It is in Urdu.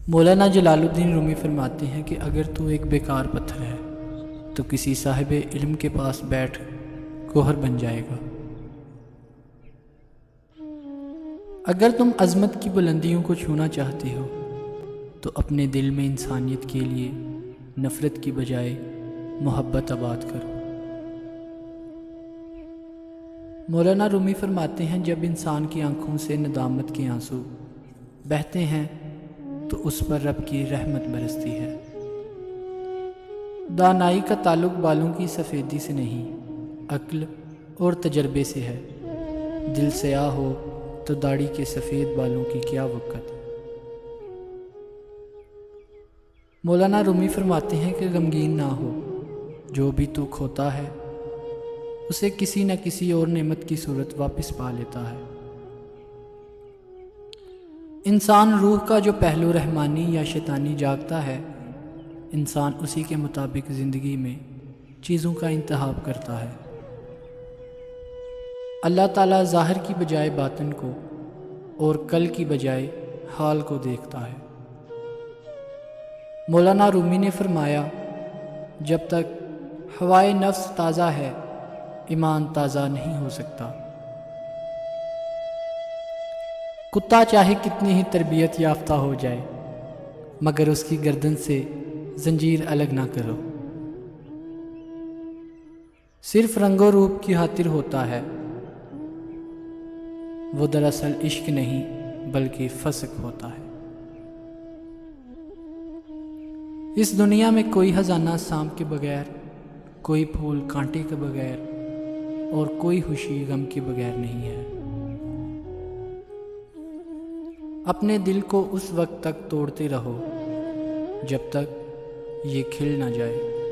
مولانا جلال الدین رومی فرماتے ہیں کہ اگر تو ایک بیکار پتھر ہے تو کسی صاحب علم کے پاس بیٹھ گوہر بن جائے گا۔ اگر تم عظمت کی بلندیوں کو چھونا چاہتے ہو تو اپنے دل میں انسانیت کے لیے نفرت کی بجائے محبت آباد کرو۔ مولانا رومی فرماتے ہیں جب انسان کی آنکھوں سے ندامت کے آنسو بہتے ہیں تو اس پر رب کی رحمت برستی ہے۔ دانائی کا تعلق بالوں کی سفیدی سے نہیں، عقل اور تجربے سے ہے۔ دل سیاہ ہو تو داڑھی کے سفید بالوں کی کیا وقت۔ مولانا رومی فرماتے ہیں کہ غمگین نہ ہو، جو بھی تو کھوتا ہے اسے کسی نہ کسی اور نعمت کی صورت واپس پا لیتا ہے۔ انسان روح کا جو پہلو رحمانی یا شیطانی جاگتا ہے، انسان اسی کے مطابق زندگی میں چیزوں کا انتخاب کرتا ہے۔ اللہ تعالیٰ ظاہر کی بجائے باطن کو اور کل کی بجائے حال کو دیکھتا ہے۔ مولانا رومی نے فرمایا جب تک ہوائے نفس تازہ ہے ایمان تازہ نہیں ہو سکتا۔ کتا چاہے کتنی ہی تربیت یافتہ ہو جائے مگر اس کی گردن سے زنجیر الگ نہ کرو۔ صرف رنگ و روپ کی خاطر ہوتا ہے، وہ دراصل عشق نہیں بلکہ فسق ہوتا ہے۔ اس دنیا میں کوئی خزانہ سانپ کے بغیر، کوئی پھول کانٹے کے بغیر اور کوئی خوشی غم کے بغیر نہیں ہے۔ اپنے دل کو اس وقت تک توڑتے رہو جب تک یہ کھل نہ جائے۔